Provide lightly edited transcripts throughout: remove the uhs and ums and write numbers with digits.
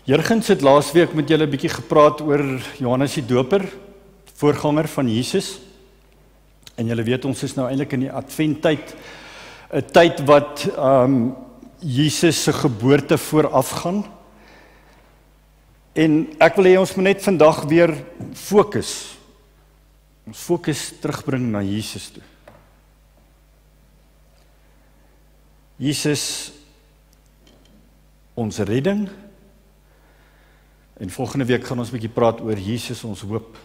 Jurgens het laasweek met julle 'n bietjie gepraat oor Johannes die Doper, voorganger van Jesus. En julle weet ons is nou eintlik in die Adventtyd, 'n tyd wat Jesus se geboorte voorafgaan. En ek wil hê ons moet net vandag weer fokus. Ons fokus terugbring na Jesus toe. Jesus, ons redding. En volgende week gaan ons 'n bietjie praat oor Jesus, ons hoop.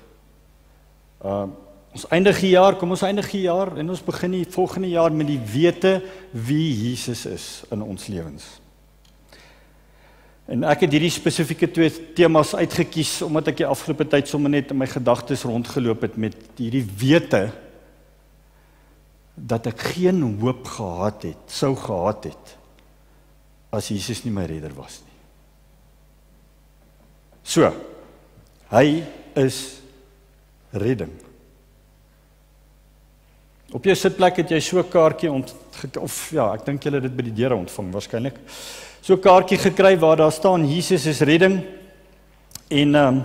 Ons eindig die jaar, kom ons eindig die jaar en ons begin die volgende jaar met die wete wie Jesus is in ons lewens. En ek het hierdie spesifieke 2 temas uitgekies omdat ek die afgelope tyd sommer net in my gedagtes rondgeloop het met hierdie wete dat ek geen hoop sou gehad het as Jesus nie my redder was nie. So, hy is redding. Op jou sitplek het jy so 'n kaartjie ek dink julle het dit by die deure ontvang waarskynlik. So 'n kaartjie gekry waar daar staan Jesus is redding. En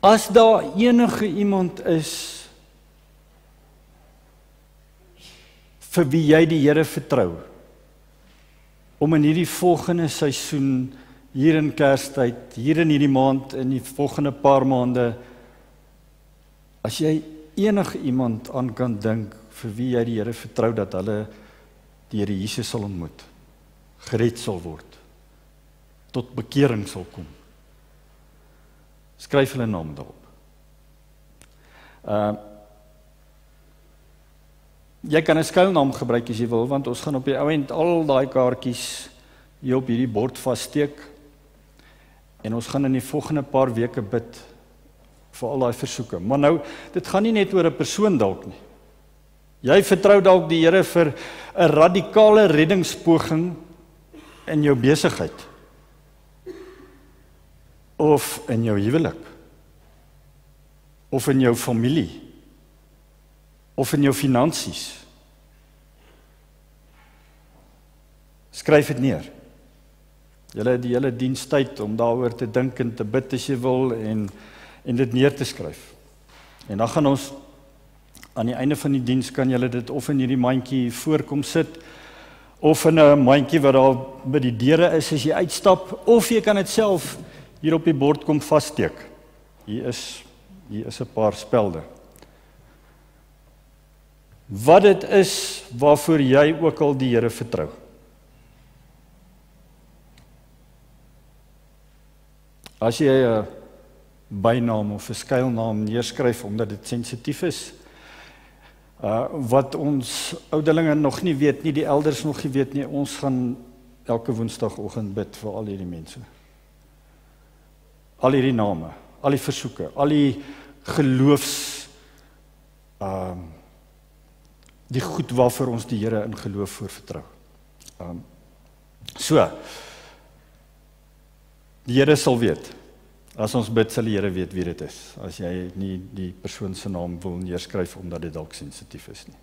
as daar enige iemand is vir wie jy die Here vertrou om in hierdie volgende seisoen, hier in Kerstyd, hier in hierdie maand, in die volgende paar maande, as jy enige iemand aan kan dink vir wie jy die Here vertrou dat hulle die Here Jesus sal ontmoet, gered sal word, tot bekering sal kom, skryf hulle naam daarop. Jy kan 'n skuilnaam gebruik as jy wil, want ons gaan op die ou end al daai kaartjies hier op hierdie bord vassteek. En ons gaan in die volgende paar weke bid vir al daai versoeke. Maar nou, dit gaan nie net oor 'n persoon dalk nie. Jy vertrou dalk die Here vir 'n radikale reddingspoging in jou besigheid. Of in jou huwelik. Of in jou familie. Of in jou finansies. Skryf dit neer. Julle het die hele dienstyd om daaroor te dink en te bid as jy wil en dit neer te skryf. En dan gaan ons aan die einde van die diens kan julle dit of in hierdie mandjie voorkom sit of in 'n mandjie wat daar by die deure is as jy uitstap, of jy kan dit self hier op die bord kom vassteek. Hier is 'n paar spelde. Wat dit is waarvoor jy ook al die Here vertrou. As jy 'n bynaam of 'n skuilnaam neerskryf omdat dit sensitief is, wat ons ouderlinge nog nie weet nie, die elders nog nie weet nie, ons gaan elke woensdagoggend bid vir al hierdie mense. Al hierdie name, al die versoeke, al die geloofs die goed waarvoor ons die Here in geloof voor vertrou. Die Here sal weet. As ons bid, sal die Here weet wie dit is. As jy nie die persoon se naam wil neerskryf omdat dit dalk sensitief is nie.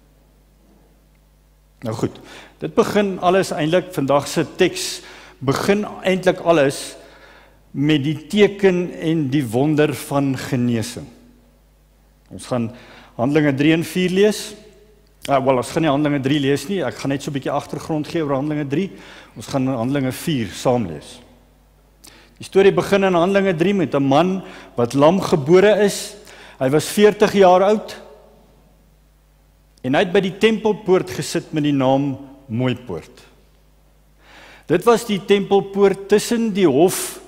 Nou goed, dit begin alles eintlik, vandag se teks begin eintlik alles met die teken en die wonder van genesing. Ons gaan Handelinge 3 en 4 lees. Ons gaan nie Handelinge 3 lees nie, ek gaan net so 'n bietjie agtergrond gee oor Handelinge 3. Ons gaan Handelinge 4 saam lees. Die storie begin in Handelinge 3 met 'n man wat lam gebore is. Hy was 40 jaar oud en hy het by die tempelpoort gesit met die naam Mooipoort. Dit was die tempelpoort tussen die hof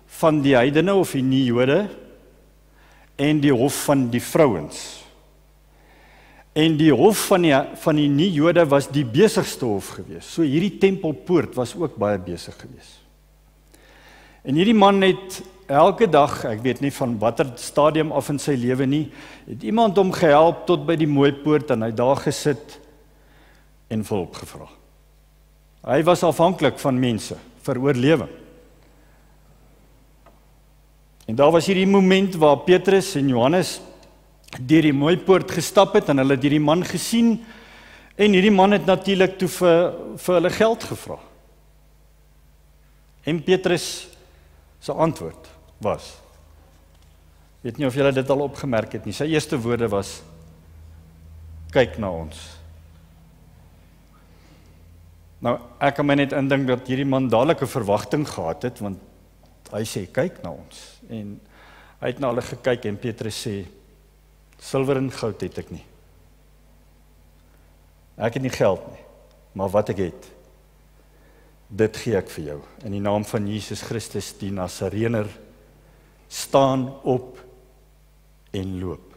van die heidene of die nie-Jode en die hof van die vrouens. En die hof van die nie-Jode was die besigste hof gewees. So hierdie tempelpoort was ook baie besig gewees. En hierdie man het elke dag, ek weet nie van watter stadium af in sy lewe nie, het iemand hom gehelp tot by die Mooipoort en hy daar gesit en vir hulp gevra. Hy was afhanklik van mense vir oorlewing. En daar was hierdie moment waar Petrus en Johannes deur die Mooipoort gestap het en hulle het hierdie man gesien en hierdie man het natuurlik toe vir hulle geld gevra. En Petrus se antwoord was, weet nie of julle dit al opgemerk het nie, sy eerste woorde was, kyk na ons. Nou, ek kan my net indink dat hierdie man dadelik 'n verwagting gehad het, want hy sê, kyk na ons. En hy het na hulle gekyk en Petrus sê, silwer en goud het ek nie. Ek het nie geld nie, maar wat ek het, dit gee ek vir jou. In die naam van Jesus Christus, die Nasarener, staan op en loop.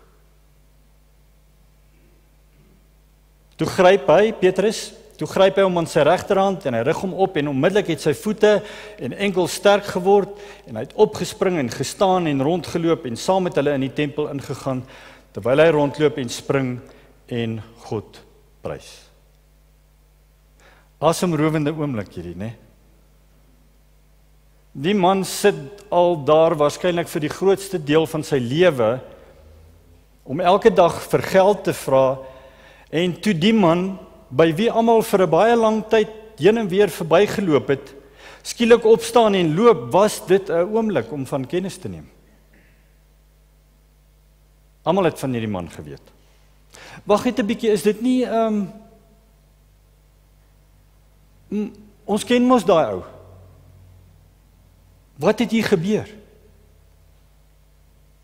Toe gryp hy, Petrus, hom aan sy regterhand en hy rig hom op en onmiddellik het sy voete en enkel sterk geword en hy het opgespring en gestaan en rondgeloop en saam met hulle in die tempel ingegaan, terwyl hy rondloop en spring en God prys. Asemrowende oomblik hierdie, né? Die man sit al daar waarskynlik vir die grootste deel van sy lewe om elke dag vir geld te vra en toe die man by wie almal vir 'n baie lang tyd heen en weer verbygeloop het, skielik opstaan en loop, was dit 'n oomblik om van kennis te neem. Almal het van hierdie man geweet. Wag net 'n bietjie, is dit nie ons ken mos daai ou. Wat het hier gebeur?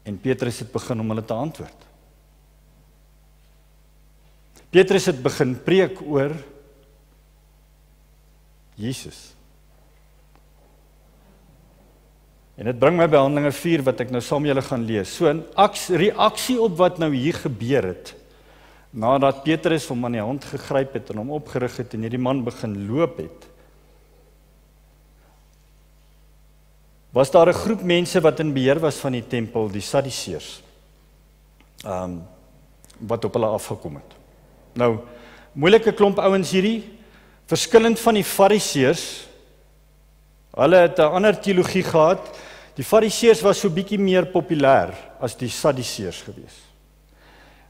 En Petrus het begin om hulle te antwoord. Petrus het begin preek oor Jesus. En dit bring my by Handelinge 4 wat ek nou saam met julle gaan lees. So 'n reaksie op wat nou hier gebeur het, nadat Petrus hom aan die hand gegryp het en hom opgerig het en hierdie man begin loop het, was daar 'n groep mense wat in beheer was van die tempel, die Sadduseërs, wat op hulle afgekom het. Nou, moeilike klomp ouens hierdie, verskillend van die Fariseërs. Hulle het 'n ander teologie gehad. Die Fariseërs was so bietjie meer populêr as die Sadduseërs gewees.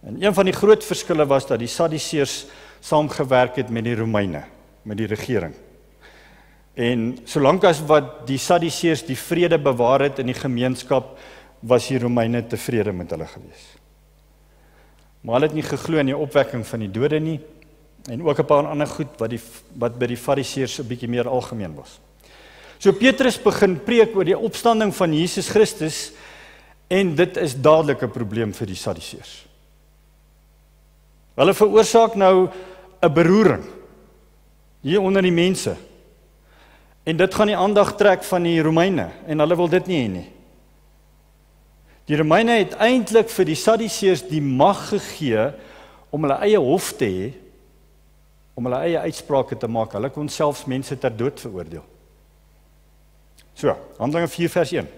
En een van die groot verskille was dat die Sadduseërs saamgewerk het met die Romeine, met die regering. En solank as wat die Sadduseërs die vrede bewaar het in die gemeenskap, was die Romeine tevrede met hulle gewees. Maar hulle het nie geglo in die opwekking van die dode nie, en ook 'n paar ander goed wat by die Fariseërs 'n bietjie meer algemeen was. So Petrus begin preek oor die opstanding van Jesus Christus, en dit is dadelik 'n probleem vir die Sadduseërs. Hulle veroorsaak nou 'n beroering hier onder die mense. En dit gaan die aandag trek van die Romeine, en hulle wil dit nie hê nie. Die Romeine het eintlik vir die Sadduseërs die mag gegee om hulle eie hof te hê, om hulle eie uitsprake te maak. Hulle kon selfs mense ter dood veroordeel. So, Handelinge 4 vers 1.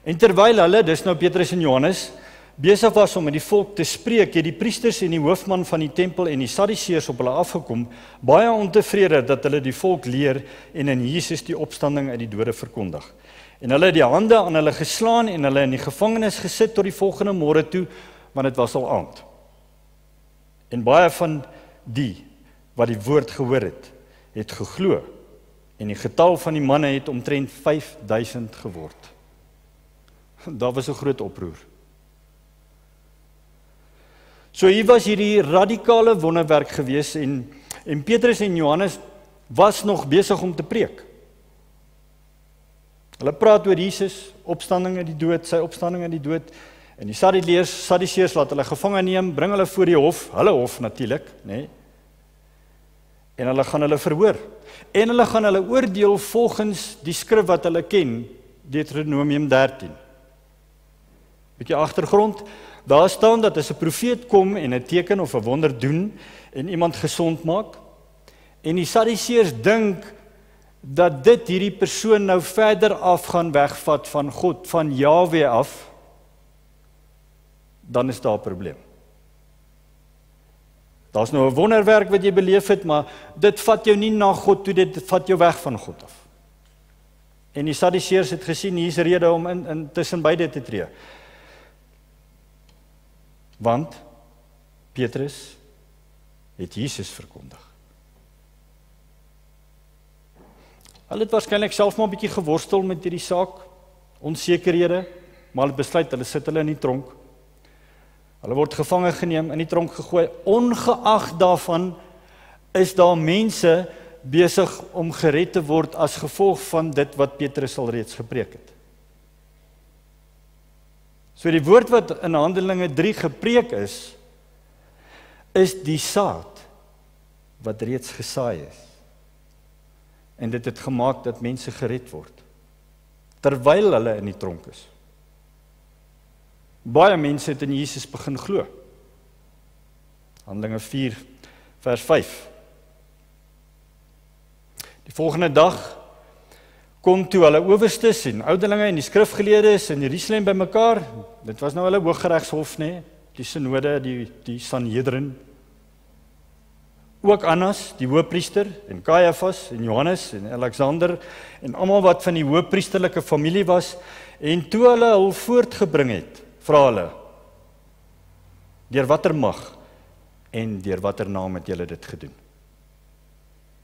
En terwyl hulle, dis nou Petrus en Johannes, besig was om met die volk te spreek, het die priesters en die hoofman van die tempel en die Sadduseërs op hulle afgekom, baie ontevrede dat hulle die volk leer en in Jesus die opstanding uit die dode verkondig. En hulle het die hande aan hulle geslaan en hulle in die gevangenis gesit tot die volgende môre toe, want dit was al aand. En baie van die wat die woord gehoor het geglo, en die getal van die manne het omtrent 5000 geword. Daar was 'n groot oproer. So hier was hierdie radikale wonderwerk gewees, en Petrus en Johannes was nog besig om te preek. Hulle praat oor Jesus, opstanding uit die dood, sy opstanding uit die dood, en die Sadduseërs laat hulle gevange neem, bring hulle voor die hof, hulle hof natuurlik, nê? En hulle gaan hulle verhoor. En hulle gaan hulle oordeel volgens die skrif wat hulle ken, Deuteronomium 13. Bietjie agtergrond, daar staan dat as 'n profeet kom en 'n teken of 'n wonder doen en iemand gesond maak, en die Sadduseërs dink dat dit hierdie persoon nou verder af gaan wegvat van God, van Jahwe af, dan is daar 'n probleem. Daar's nou 'n wonderwerk wat jy beleef het, maar dit vat jou nie na God toe, dit vat jou weg van God af. En die Sadduseërs het gesien, hier's rede om in tussen beide te tree. Want Petrus het Jesus verkondig. Hulle het waarskynlik self maar 'n bietjie geworstel met hierdie saak, onsekerhede, maar hulle besluit, hulle sit hulle in die tronk. Hulle word gevange geneem, in die tronk gegooi. Ongeag daarvan is daar mense besig om gered te word as gevolg van dit wat Petrus al reeds gepreek het. So die woord wat in Handelinge 3 gepreek is die saad wat reeds gesaai is. En dit het gemaak dat mense gered word, terwyl hulle in die tronk is. Baie mense het in Jesus begin glo. Handelinge 4 vers 5. Die volgende dag kom toe hulle owerstes en ouderlinge en die skrifgeleerdes in Jerusalem bymekaar. Dit was nou hulle Hooggeregshof, nê, die synode, die Sanhedrin. Ook Annas, die hoëpriester, en Caiaphas en Johannes en Alexander en almal wat van die hoëpriesterlike familie was, en toe hulle hul voortgebring het, vra hulle, deur watter mag en deur watter naam het julle dit gedoen?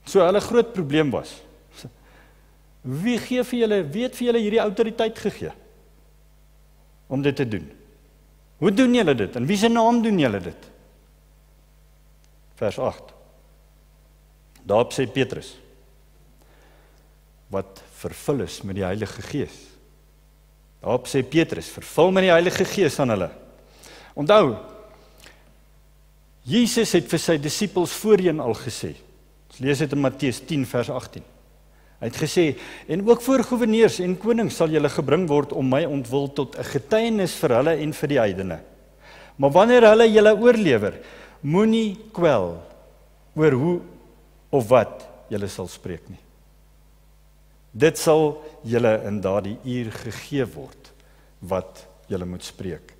So hulle groot probleem was, wie het vir julle hierdie autoriteit gegee om dit te doen? Hoe doen julle dit? In wie se naam doen julle dit? Vers 8. Daarop sê Petrus, wat vervul is met die Heilige Gees. Daarop sê Petrus, vervul met die Heilige Gees aan hulle. Onthou, Jesus het vir sy disippels voorheen al gesê, ons lees dit in Matteus 10 vers 18, hy het gesê, en ook voor goewerneurs en konings sal julle gebring word om my ontwil tot 'n getuienis vir hulle en vir die heidene. Maar wanneer hulle julle oorlewer, moenie kwel oor hoe of wat julle sal spreek nie. Dit sal julle in daardie uur gegee word, wat julle moet spreek.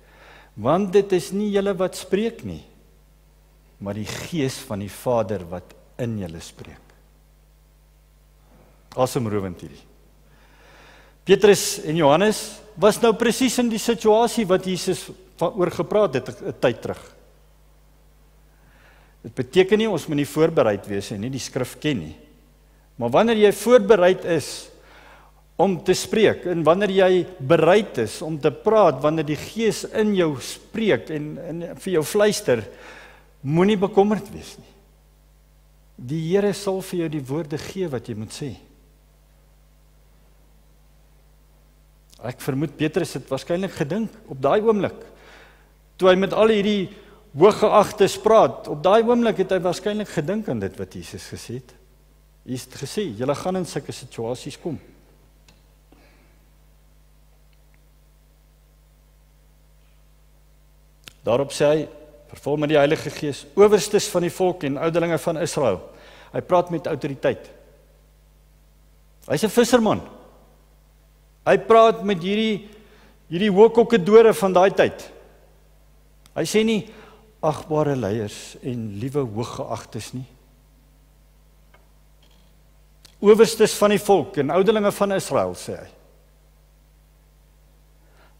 Want dit is nie julle wat spreek nie, maar die Gees van die Vader wat in julle spreek. Asemrowend hierdie. Petrus en Johannes was nou presies in die situasie wat Jesus oor gepraat het 'n tyd terug. Dit beteken nie ons moet nie voorbereid wees en nie die skrif ken nie. Maar wanneer jy voorbereid is om te spreek en wanneer jy bereid is om te praat, wanneer die Gees in jou spreek en vir jou fluister, moenie bekommerd wees nie. Die Here sal vir jou die woorde gee wat jy moet sê. Ek vermoed Petrus het waarskynlik gedink op daai oomblik, toe hy met al hierdie hooggeagtes praat, op daai oomblik het hy waarskynlik gedink aan dit wat Jesus gesê het. Hy het gesê, julle gaan in sulke situasies kom. Daarop sê hy, vervul met die Heilige Gees, owerstes van die volk en ouderlinge van Israel. Hy praat met autoriteit. Hy's 'n visserman. Hy praat met hierdie hoëkokkedore van daai tyd. Hy sê nie, agbare leiers en liewe hooggeagtes nie. Owerstes van die volk en ouderlinge van Israel, sê hy.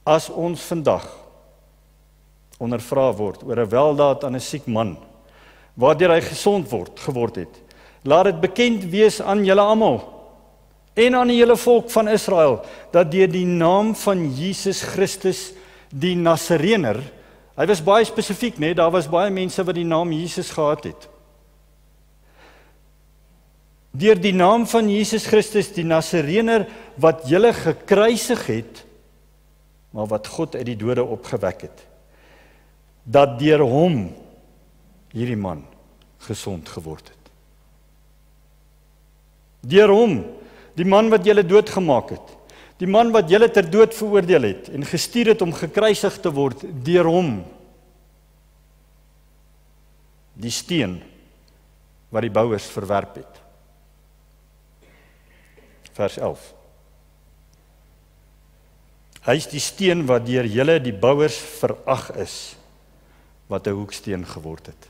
As ons vandag ondervra word oor 'n weldaad aan 'n siek man, waardeur hy gesond geword het, laat dit bekend wees aan julle almal en aan die hele volk van Israel, dat deur die naam van Jesus Christus, die Nasarener, hy was baie spesifiek, nee, daar was baie mense wat die naam Jesus gehad het. Deur die naam van Jesus Christus, die Nasarener, wat julle gekruisig het, maar wat God uit die dode opgewek het, dat deur hom hierdie man gesond geword het. Deur hom, die man wat julle doodgemaak het, die man wat julle ter dood veroordeel het en gestuur het om gekruisig te word, deur hom, die steen wat die bouers verwerp het. Vers 11. Hy is die steen wat deur julle die bouers verag is, wat 'n hoeksteen geword het.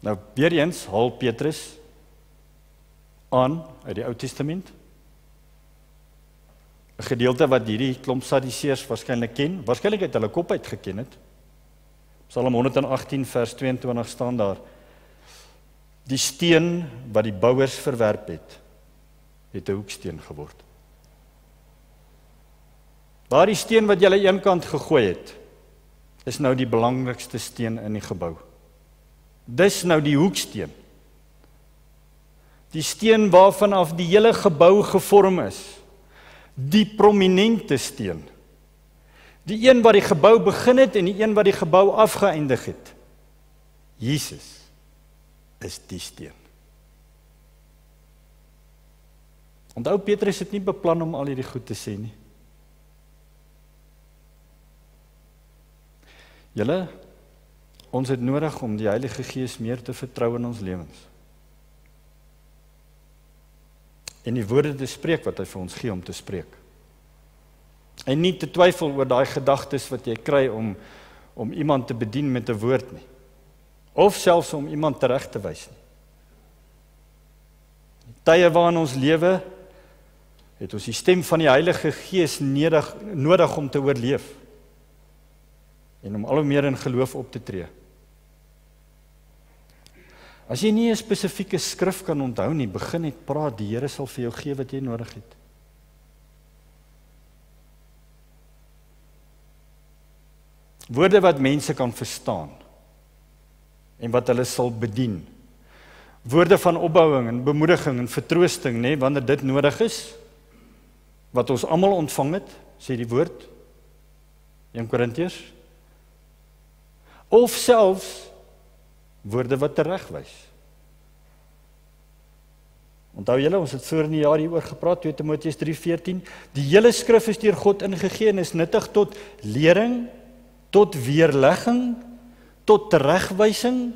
Nou, weer eens haal Petrus aan uit die Ou Testament, 'n gedeelte wat hierdie klomp Sadduseërs waarskynlik ken, waarskynlik uit hulle kop uit geken het. Psalm 118 vers 22 staan daar, die steen wat die bouers verwerp het, het 'n hoeksteen geword. Daardie steen wat julle eenkant gegooi het, is nou die belangrikste steen in die gebou. Dis nou die hoeksteen. Die steen waarvan af die hele gebou gevorm is. Die prominente steen. Die een wat die gebou begin het en die een wat die gebou afgeëindig het. Jesus is die steen. Onthou, Petrus het nie beplan om al hierdie goed te sê nie. Julle, ons het nodig om die Heilige Gees meer te vertrou in ons lewens. En die woorde te spreek wat hy vir ons gee om te spreek. En nie te twyfel oor daai gedagtes wat jy kry om iemand te bedien met 'n woord nie. Of selfs om iemand tereg te wys nie. Die tye waarin ons lewe, het ons die stem van die Heilige Gees nodig om te oorleef. En om al hoe meer in geloof op te tree. As jy nie 'n spesifieke skrif kan onthou nie, begin net praat, die Here sal vir jou gee wat jy nodig het. Woorde wat mense kan verstaan, en wat hulle sal bedien. Woorde van opbouing en bemoediging en vertroosting, nee, wanneer dit nodig is, wat ons almal ontvang het, sê die woord, 1 Korintiërs, of selfs woorde wat teregwys. Onthou julle, ons het voor in die jaar hieroor gepraat, 2 Timoteus 3:14, die hele skrif is deur God ingegee en is nuttig tot lering, tot weerlegging, tot teregwysing,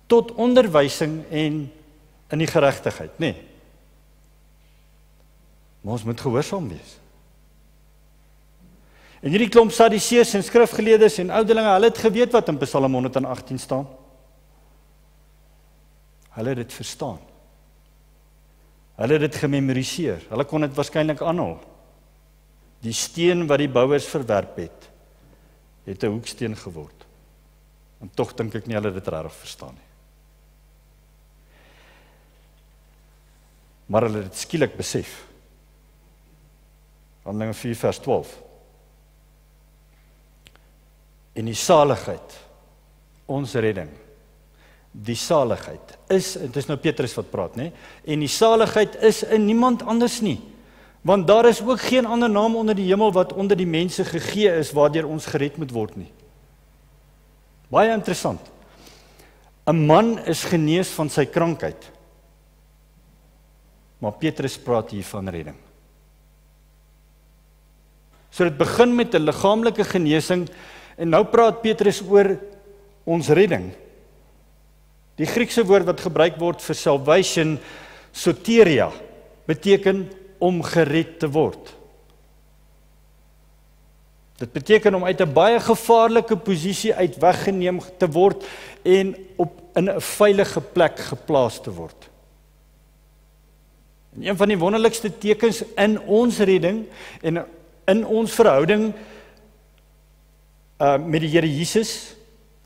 tot onderwysing en in die geregtigheid, nee. Maar ons moet gehoorsaam wees. En hierdie klomp Sadduseërs en skrifgeleerdes en ouderlinge, hulle het geweet wat in Psalm 118 staan. Hulle het dit verstaan. Hulle het dit gememoriseer. Hulle kon dit waarskynlik aanhaal. Die steen wat die bouers verwerp het 'n hoeksteen geword. En tog dink ek nie hulle dit regtig verstaan nie. Maar hulle het dit skielik besef. Handelinge 4 vers 12. En die saligheid, ons redding, die saligheid is, dit is nou Petrus wat praat, nee? En die saligheid is in niemand anders nie, want daar is ook geen ander naam onder die hemel wat onder die mense gegee is, waardeur ons gered moet word nie. Baie interessant. 'n man is genees van sy krankheid, maar Petrus praat hier van redding. So dit begin met 'n liggaamlike genesing, en nou praat Petrus oor ons redding. Die Griekse woord wat gebruik word vir salvation, soteria, beteken om gered te word. Dit beteken om uit 'n baie gevaarlike posisie uit weggeneem te word en in 'n veilige plek geplaas te word. En een van die wonderlikste tekens in ons redding en in ons verhouding met die Here Jesus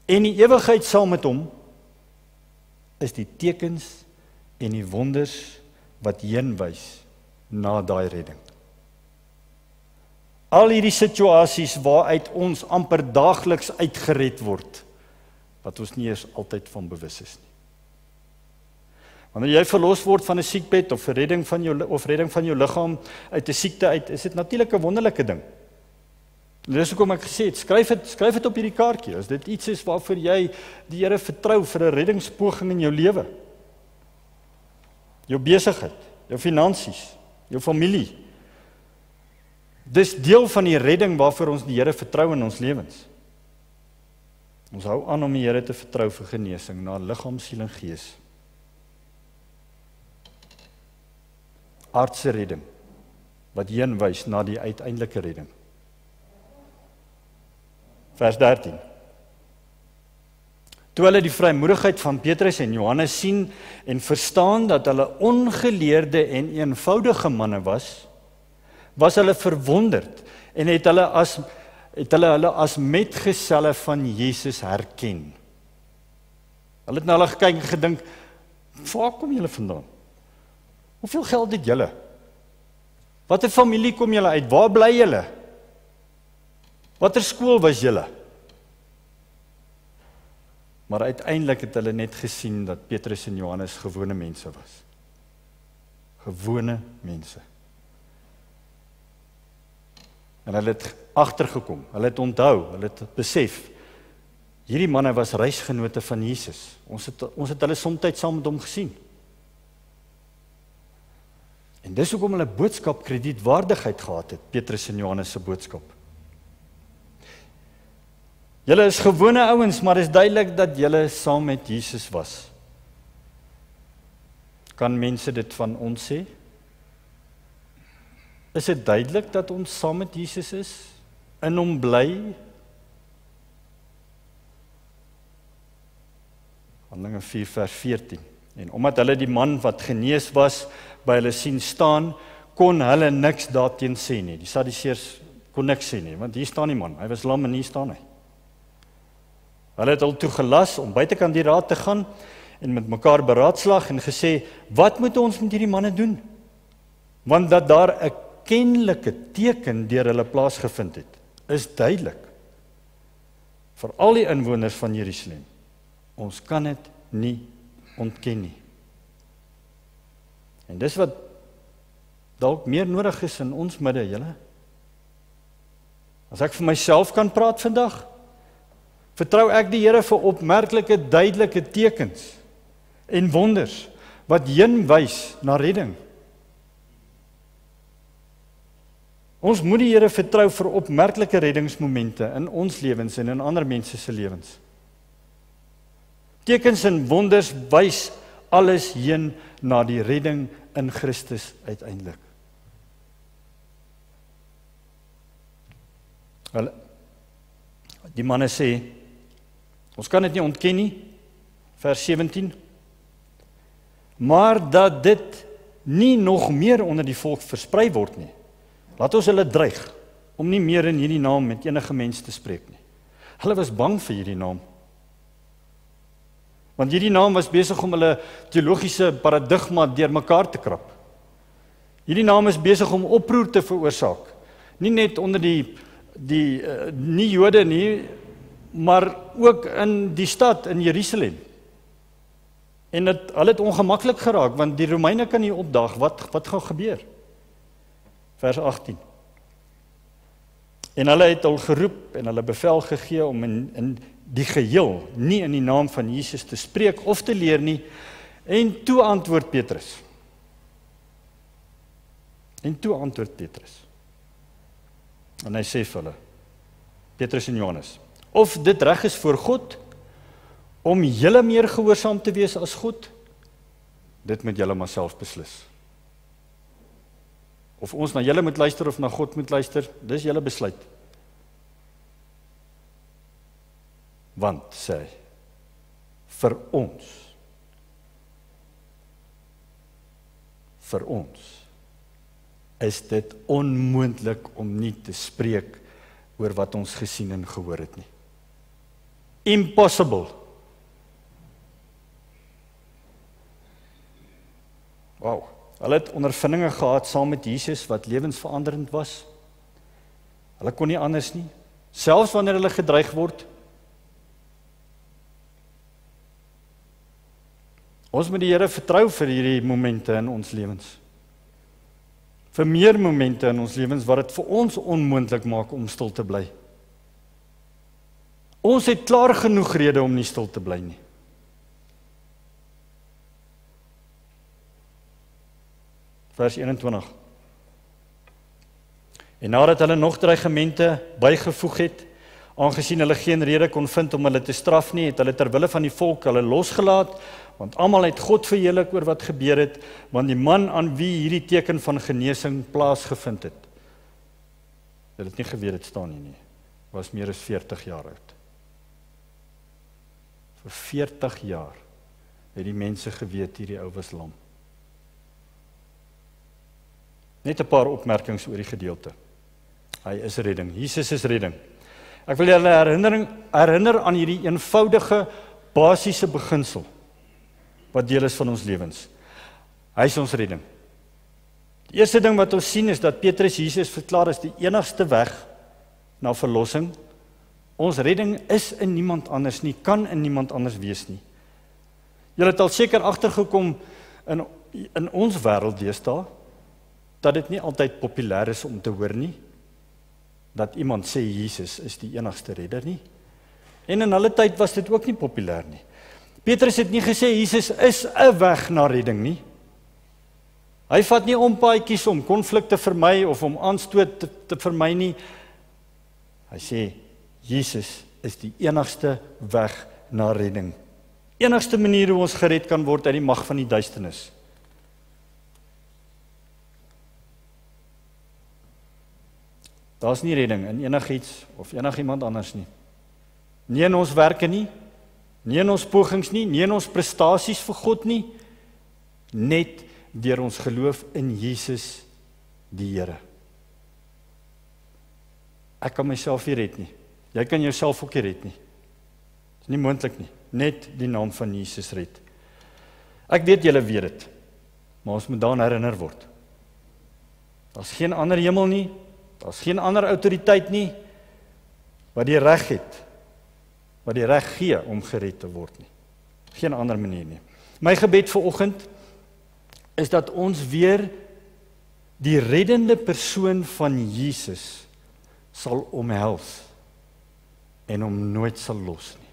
en die ewigheid saam met hom, is die tekens en die wonders wat heenwys na daai redding. Al hierdie situasies waaruit ons amper daagliks uitgered word, wat ons nie eens altyd van bewus is nie. Wanneer jy verlos word van 'n siekbed of redding van jou liggaam uit 'n siekte uit, is dit natuurlik 'n wonderlike ding. Dis hoekom ek gesê het, skryf dit op hierdie kaartjie, as dit iets is waarvoor jy die Here vertrou vir 'n reddingspoging in jou lewe. Jou besigheid, jou finansies, jou familie. Dis deel van die redding waarvoor ons die Here vertrou in ons lewens. Ons hou aan om die Here te vertrou vir genesing na liggaam, siel en gees. Aardse redding, wat heenwys na die uiteindelike redding. Vers 13. Toe hulle die vrymoedigheid van Petrus en Johannes sien en verstaan dat hulle ongeleerde en eenvoudige manne was hulle verwonderd en het hulle as metgeselle van Jesus herken. Hulle het na hulle gekyk en gedink, waar kom julle vandaan? Hoeveel geld het julle? Watter familie kom julle uit? Waar bly julle? Watter skool was julle? Maar uiteindelik het hulle net gesien dat Petrus en Johannes gewone mense was. Gewone mense. En hulle het agtergekom, hulle het onthou, hulle het besef, hierdie manne was reisgenote van Jesus. Ons het hulle soms saam met hom gesien. En dis hoekom hulle boodskap kredietwaardigheid gehad het, Petrus en Johannes se boodskap. Julle is gewone ouens, maar is duidelik dat julle saam met Jesus was. Kan mense dit van ons sê? Is dit duidelik dat ons saam met Jesus is? In hom bly? Handelinge 4 vers 14. En omdat hulle die man wat genees was, by hulle sien staan, kon hulle niks daarteen sê nie. Die Sadduseërs kon niks sê nie, want hier staan die man, hy was lam en hier staan hy. Hulle het hom toegelas om buitekant die raad te gaan en met mekaar beraadslag en gesê, wat moet ons met hierdie manne doen? Want dat daar 'n kenlike teken deur hulle plaasgevind het, is duidelik vir al die inwoners van Jerusalem. Ons kan dit nie ontken nie. En dis wat dalk meer nodig is in ons midde, julle. As ek vir myself kan praat vandag, vertrou ek die Here vir opmerklike, duidelike tekens en wonders wat heen wys na redding. Ons moet die Here vertrou vir opmerklike reddingsmomente in ons lewens en in ander mense se lewens. Tekens en wonders wys alles heen na die redding in Christus uiteindelik. Die manne sê, ons kan dit nie ontken nie, vers 17, maar dat dit nie nog meer onder die volk versprei word nie. Laat ons hulle dreig om nie meer in hierdie naam met enige mens te spreek nie. Hulle was bang vir hierdie naam. Want hierdie naam was besig om hulle teologiese paradigma deurmekaar te krap. Hierdie naam is besig om oproer te veroorsaak. Nie net onder die nie Jode nie, maar ook in die stad in Jerusalem. En hulle het ongemaklik geraak, want die Romeine kan nie opdaag, wat gaan gebeur? Vers 18. En hulle het al geroep en hulle bevel gegee om in die geheel nie in die naam van Jesus te spreek of te leer nie. En toe antwoord Petrus. En hy sê vir hulle, Petrus en Johannes, of dit reg is voor God om julle meer gehoorsaam te wees as God, dit moet julle maar self beslis. Of ons na julle moet luister of na God moet luister, dis julle besluit. Want, sê hy, vir ons is dit onmoontlik om nie te spreek oor wat ons gesien en gehoor het nie. Impossible. Wow. Hulle het ondervindinge gehad saam met Jesus wat lewensveranderend was. Hulle kon nie anders nie, selfs wanneer hulle gedreig word. Ons moet die Here vertrou vir hierdie momente in ons lewens. Vir meer momente in ons lewens wat dit vir ons onmoontlik maak om stil te bly. Ons het klaar genoeg rede om nie stil te bly nie. Vers 21. En nadat hulle nog dreigemente bygevoeg het, aangesien hulle geen rede kon vind om hulle te straf nie, het hulle ter wille van die volk hulle losgelaat, want almal het God verheerlik oor wat gebeur het, want die man aan wie hierdie teken van genesing plaasgevind het, het nie geweet het staan nie, was meer as 40 jaar oud. Vir 40 jaar het die mense geweet hierdie ou was lam. Net 'n paar opmerkings oor die gedeelte. Hy is redding. Jesus is redding. Ek wil julle herinner aan hierdie eenvoudige, basiese beginsel wat deel is van ons lewens. Hy is ons redding. Die eerste ding wat ons sien is dat Petrus Jesus verklaar as die enigste weg na verlossing. Ons redding is in niemand anders nie, kan in niemand anders wees nie. Julle het al seker agtergekom in ons wêreld deesdae, dat dit nie altyd populêr is om te hoor nie, dat iemand sê Jesus is die enigste redder nie. En in hulle tyd was dit ook nie populêr nie. Petrus het nie gesê Jesus is 'n weg na redding nie. Hy vat nie ompaadjies om konflik te vermy of om aanstoot te vermy nie. Hy sê Jesus is die enigste weg na redding. Enigste manier hoe ons gered kan word uit die mag van die duisternis. Daar's nie redding in enigiets of enigiemand anders nie. Nie in ons werke nie, nie in ons pogings nie, nie in ons prestasies vir God nie, net deur ons geloof in Jesus die Here. Ek kan myself nie red nie. Jy kan jouself ook nie red nie. Dit is nie moontlik nie. Net die naam van Jesus red. Ek weet julle weet dit, maar ons moet daaraan herinner word. Daar's geen ander hemel nie, daar's geen ander autoriteit nie, wat die reg het, wat die reg gee om gered te word nie. Geen ander manier nie. My gebed vir oggend is dat ons weer die reddende persoon van Jesus sal omhels en hom nooit sal los nie.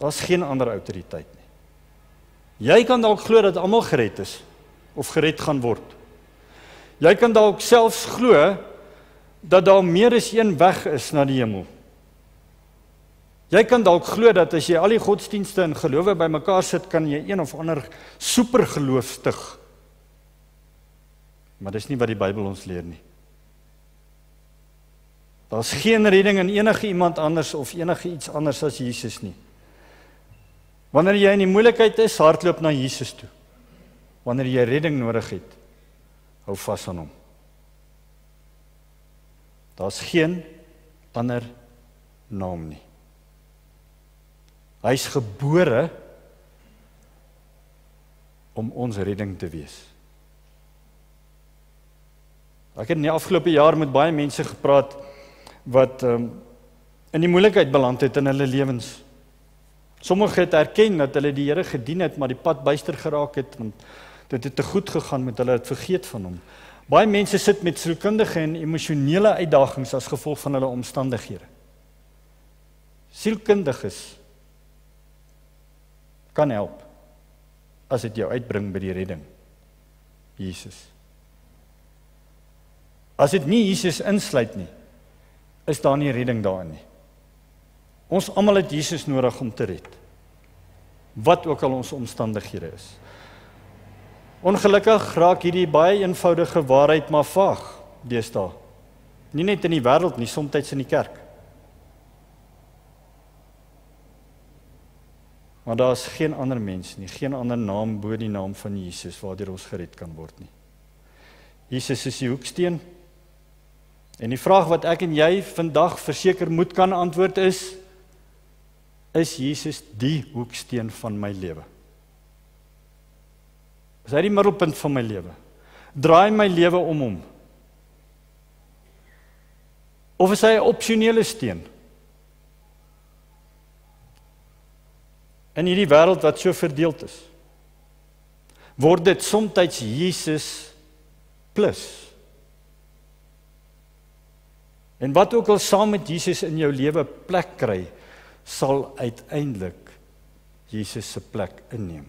Daar's geen ander autoriteit nie. Jy kan dalk glo dat almal gered is of gered gaan word. Jy kan dalk selfs glo dat daar meer as een weg is na die hemel. Jy kan dalk glo dat as jy al die godsdienste en gelowe bymekaar sit, kan jy een of ander supergeloof stig. Maar dis nie wat die Bybel ons leer nie. Daar's geen redding in enige iemand anders of enige iets anders as Jesus nie. Wanneer jy in die moeilikheid is, hardloop na Jesus toe. Wanneer jy redding nodig het, hou vas aan hom. Daar's geen ander naam nie. Hy is gebore om ons redding te wees. Ek het in die afgelope jaar met baie mense gepraat wat in die moeilikheid beland het in hulle lewens. Sommige het erken dat hulle die Here gedien het, maar die pad byster geraak het, want dit het te goed gegaan met hulle, het vergeet van hom. Baie mense sit met sielkundige en emosionele uitdagings as gevolg van hulle omstandighede. Sielkundiges kan help as dit jou uitbring by die redding. Jesus. As dit nie Jesus insluit nie, is daar nie redding daarin nie. Ons almal het Jesus nodig om te red. Wat ook al ons omstandighede is. Ongelukkig raak hierdie baie eenvoudige waarheid maar vaag deesdae. Nie net in die wêreld nie, soms in die kerk. Maar daar is geen ander mens nie, geen ander naam bo die naam van Jesus waardeur ons gered kan word nie. Jesus is die hoeksteen. En die vraag wat ek en jy vandag verseker moet kan antwoord is Jesus die hoeksteen van my lewe? Is hy die middelpunt van my lewe? Draai my lewe om hom? Of is hy 'n opsionele steen? In hierdie wêreld wat so verdeeld is, word dit soms Jesus plus. En wat ook al saam met Jesus in jou lewe plek kry, sal uiteindelik Jesus se plek inneem.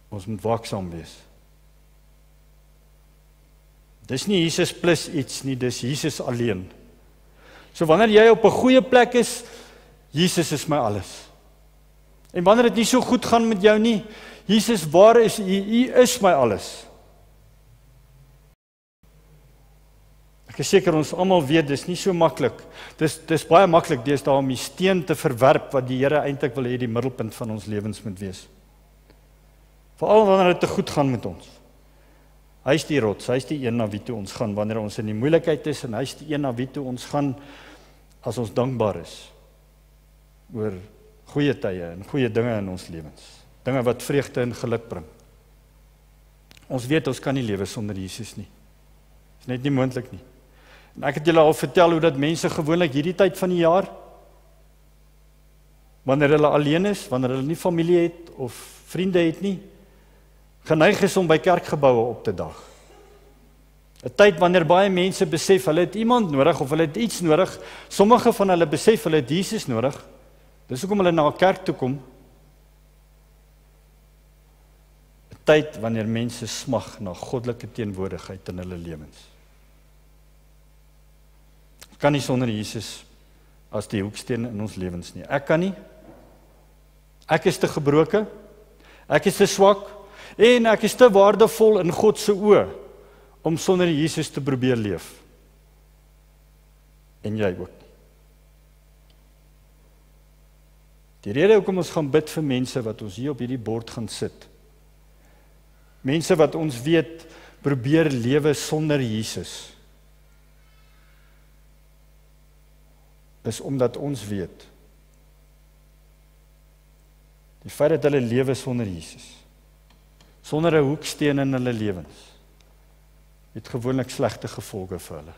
Ons moet waaksaam wees. Dis nie Jesus plus iets nie, dis Jesus alleen. So wanneer jy op 'n goeie plek is, Jesus is my alles. En wanneer dit nie so goed gaan met jou nie, Jesus, waar is U? U is my alles. Ek is seker ons almal weet, dis nie so maklik. Dis baie maklik deesdae om die steen te verwerp wat die Here eintlik wil hê die middelpunt van ons lewens moet wees. Veral wanneer dit te goed gaan met ons. Hy is die rots, hy is die een na wie toe ons gaan wanneer ons in die moeilikheid is, en hy is die een na wie toe ons gaan as ons dankbaar is oor goeie tye en goeie dinge in ons lewens. Dinge wat vreugde en geluk bring. Ons weet ons kan nie lewe sonder Jesus nie. Dit is net nie moontlik nie. En ek het julle al vertel hoe dat mense gewoonlik hierdie tyd van die jaar, wanneer hulle alleen is, wanneer hulle nie familie het of vriende het nie, geneig is om by kerkgeboue op te dag. 'n Tyd wanneer baie mense besef hulle het iemand nodig of hulle het iets nodig. Sommige van hulle besef hulle het Jesus nodig. Dis hoekom hulle na 'n kerk toe kom. 'n Tyd wanneer mense smag na goddelike teenwoordigheid in hulle lewens. Ons kan nie sonder Jesus as die hoeksteen in ons lewens nie. Ek kan nie. Ek is te gebroken. Ek is te swak en ek is te waardevol in God se oë om sonder Jesus te probeer leef. En jy ook. Die rede hoekom ons gaan bid vir mense wat ons hier op hierdie bord gaan sit. Mense wat ons weet probeer lewe sonder Jesus. Is omdat ons weet die feit dat hulle lewe sonder Jesus, sonder 'n hoeksteen in hulle lewens, het gewoonlik slegte gevolge vir hulle.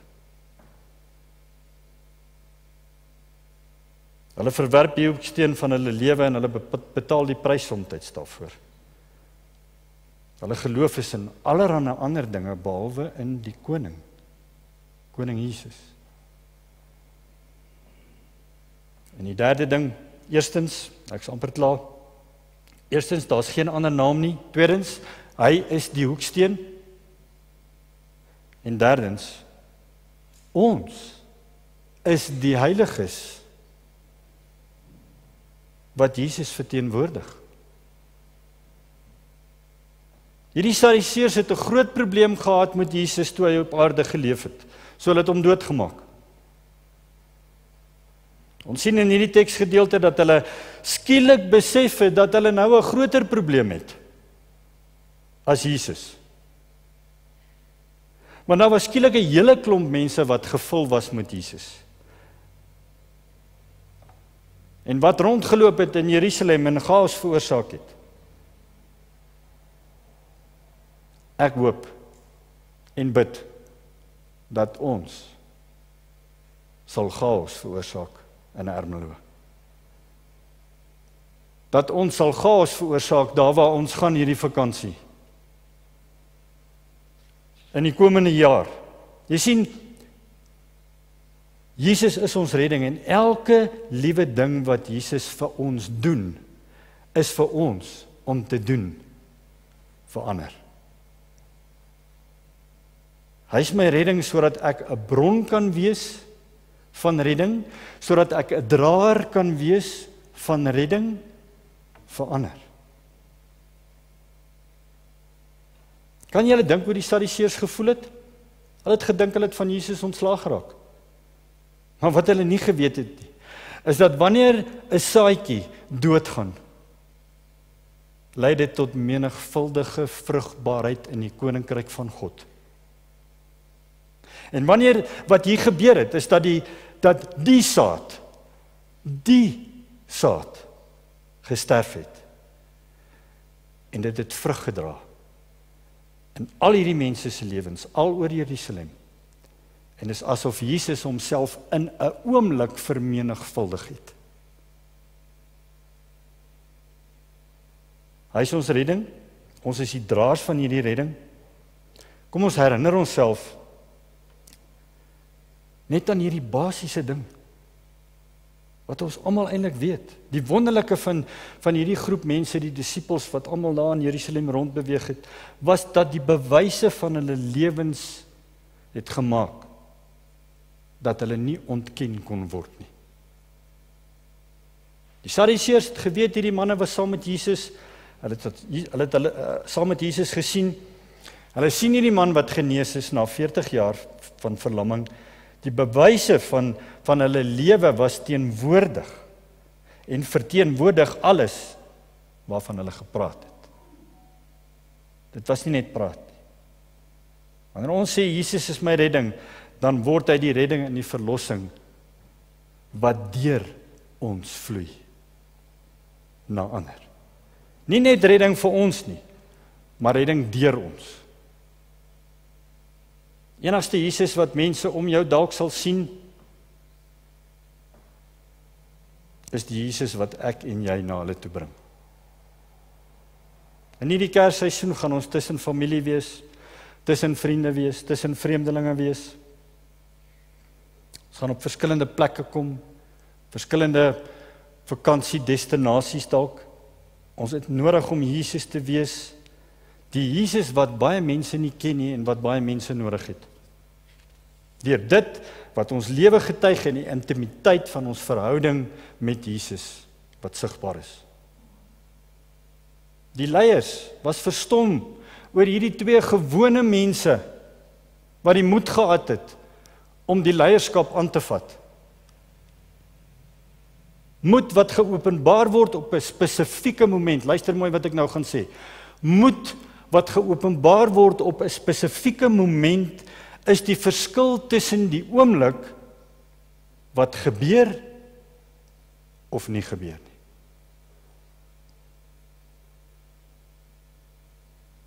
Hulle verwerp die hoeksteen van hulle lewe en hulle betaal die prys somtyds daarvoor. Hulle geloof is in allerlei ander dinge behalwe in die koning Jesus. En die derde ding, eerstens, ek is amper klaar. Eerstens, daar's geen ander naam nie. Tweedens, hy is die hoeksteen. En derdens, ons is die heiliges wat Jesus verteenwoordig. Hierdie Sadduseërs het 'n groot probleem gehad met Jesus toe hy op aarde geleef het. So hulle het hom doodgemaak. Ons sien in hierdie teksgedeelte dat hulle skielik besef het dat hulle nou 'n groter probleem het as Jesus. Maar nou was skielik 'n hele klomp mense wat gevul was met Jesus. En wat rondgeloop het in Jerusalem en chaos veroorsaak het. Ek hoop en bid dat ons sal chaos veroorsaak in Ermelo. Dat ons sal chaos veroorsaak daar waar ons gaan hierdie vakansie. In die komende jaar. Jy sien, Jesus is ons redding en elke liewe ding wat Jesus vir ons doen, is vir ons om te doen vir ander. Hy is my redding sodat ek 'n bron kan wees van redding, sodat ek 'n draer kan wees van redding vir ander. Kan julle dink hoe die Sadduseërs gevoel het? Hulle het gedink hulle het van Jesus ontslaag geraak. Maar wat hulle nie geweet het nie, is dat wanneer 'n saadjie doodgaan, lei dit tot menigvuldige vrugbaarheid in die koninkryk van God. En wanneer wat hier gebeur het, is dat die saad gesterf het. En dit het vrug gedra. In al hierdie mense se lewens, al oor Jerusalem. En dis asof Jesus homself in 'n oomblik vermenigvuldig het. Hy is ons redding. Ons is die draers van hierdie redding. Kom ons herinner onsself net aan hierdie basiese ding, wat ons almal eintlik weet. Die wonderlike van hierdie groep mense, die disippels wat almal daar in Jerusalem rondbeweeg het, was dat die bewyse van hulle lewens het gemaak, dat hulle nie ontken kon word nie. Die Sadduseërs het geweet hierdie manne was saam met Jesus, hulle het saam met Jesus gesien, hulle sien hierdie man wat genees is na 40 jaar van verlamming. Die bewyse van hulle lewe was teenwoordig en verteenwoordig alles waarvan hulle gepraat het. Dit was nie net praat nie. Wanneer ons sê Jesus is my redding, dan word hy die redding en die verlossing wat deur ons vloei na ander. Nie net redding vir ons nie, maar redding deur ons. Enigste Jesus wat mense om jou dalk sal sien, is die Jesus wat ek en jy na hulle toe bring. In hierdie Kersseisoen gaan ons tussen familie wees, tussen vriende wees, tussen vreemdelinge wees. Ons gaan op verskillende plekke kom, verskillende vakansiedestinasies dalk. Ons het nodig om Jesus te wees, die Jesus wat baie mense nie ken nie en wat baie mense nodig het. Deur dit wat ons lewe getuig en die intimiteit van ons verhouding met Jesus wat sigbaar is. Die leiers was verstom oor hierdie twee gewone mense wat die moed gehad het om die leierskap aan te vat. Moed wat geopenbaar word op 'n spesifieke moment. Luister mooi wat ek nou gaan sê. Moed wat geopenbaar word op 'n spesifieke moment is die verskil tussen die oomblik wat gebeur of nie gebeur nie.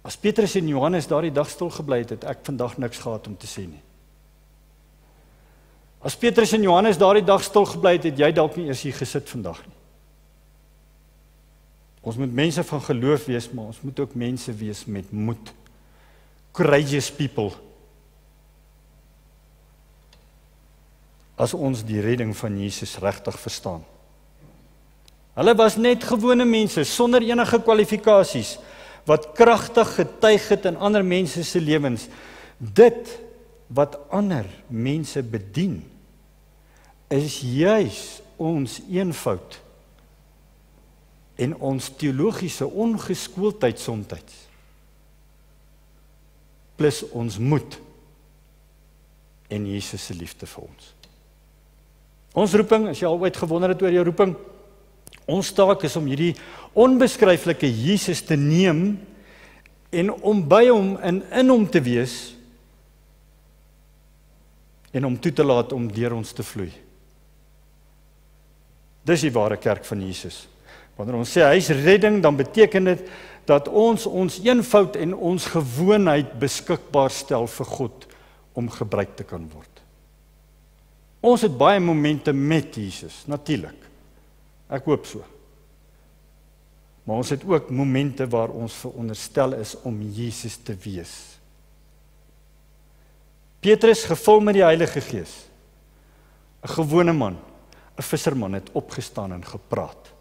As Petrus en Johannes daardie dag stil gebly het, het ek vandag niks gehad om te sê nie. As Petrus en Johannes daardie dag stil gebly het, het jy dalk nie eers hier gesit vandag nie. Ons moet mense van geloof wees, maar ons moet ook mense wees met moed. Courageous people. As ons die redding van Jesus regtig verstaan. Hulle was net gewone mense, sonder enige kwalifikasies, wat kragtig getuig het in ander mense se lewens. Dit wat ander mense bedien, is juis ons eenvoud en ons teologiese ongeskooldheid somtyds, plus ons moed en Jesus se liefde vir ons. Ons roeping, as jy al ooit gewonder het oor jou roeping, ons taak is om hierdie onbeskryflike Jesus te neem en om by hom en in hom te wees en om toe te laat om deur ons te vloei. Dis die ware kerk van Jesus. Wanneer ons sê hy is redding, dan beteken dit dat ons eenvoud en ons gewoonheid beskikbaar stel vir God om gebruik te kan word. Ons het baie momente met Jesus, natuurlik. Ek hoop so. Maar ons het ook momente waar ons veronderstel is om Jesus te wees. Petrus, gevul met die Heilige Gees, 'n gewone man, 'n visserman, het opgestaan en gepraat.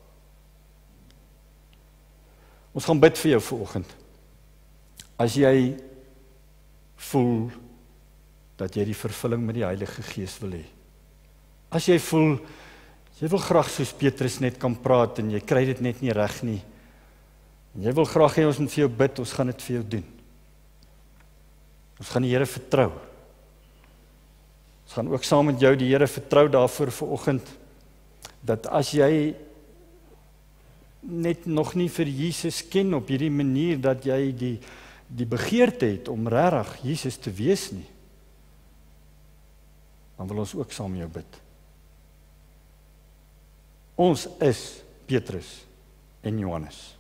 Ons gaan bid vir jou vanoggend. As jy voel dat jy die vervulling met die Heilige Gees wil hê. As jy voel, jy wil graag soos Petrus net kan praat en jy kry dit net nie reg nie. En jy wil graag hê ons moet vir jou bid, ons gaan dit vir jou doen. Ons gaan die Here vertrou. Ons gaan ook saam met jou die Here vertrou daarvoor vanoggend, dat as jy net nog nie vir Jesus ken op hierdie manier, dat jy die begeerte het om regtig Jesus te wees nie, dan wil ons ook saam met jou bid. Ons is Petrus en Johannes.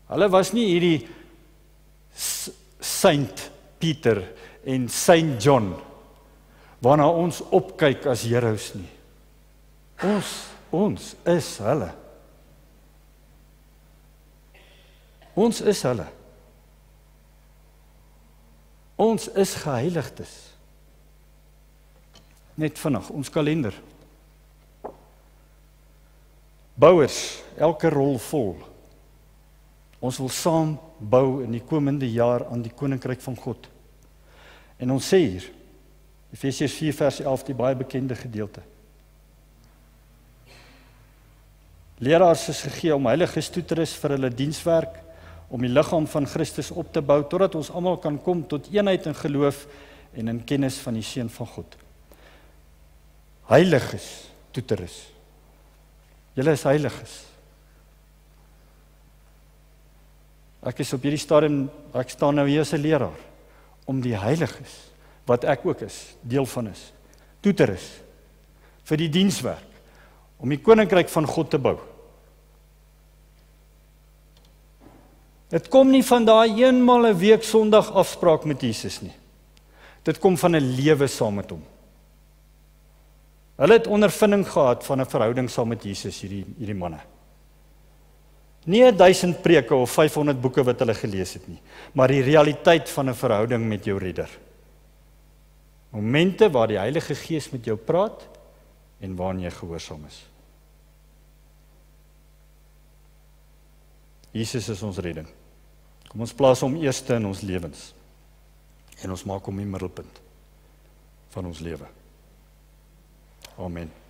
Hulle was nie hierdie Saint Pieter en Saint John, waarna ons opkyk as heroes nie. Ons is hulle. Ons is hulle. Ons is geheiligdes. Net vinnig, ons kalender. Bouers, elke rol vol. Ons wil saam bou in die komende jaar aan die Koninkryk van God. En ons sê hier, Efesiërs 4 vers 11, die baie bekende gedeelte. Leraars is gegee om heiliges toe te rus vir hulle dienswerk, om die liggaam van Christus op te bou, totdat ons almal kan kom tot eenheid in geloof en in kennis van die Seun van God. Heiliges toe te rus. Julle is heiliges. Ek is op hierdie stadium, ek staan nou hier as 'n leraar, om die heiliges, wat ek ook is, deel van is, toe te rus, vir die dienswerk, om die Koninkryk van God te bou. Dit kom nie van daai eenmal 'n week Sondag afspraak met Jesus nie. Dit kom van 'n lewe saam met hom. Hulle het ondervinding gehad van 'n verhouding saam met Jesus, hierdie manne. Nie 1000 preke of 500 boeke wat hulle gelees het nie, maar die realiteit van 'n verhouding met jou redder. Momente waar die Heilige Gees met jou praat en waarin jy gehoorsaam is. Jesus is ons redding. Kom ons plaas hom eerste in ons lewens. En ons maak hom die middelpunt van ons lewe. Amen.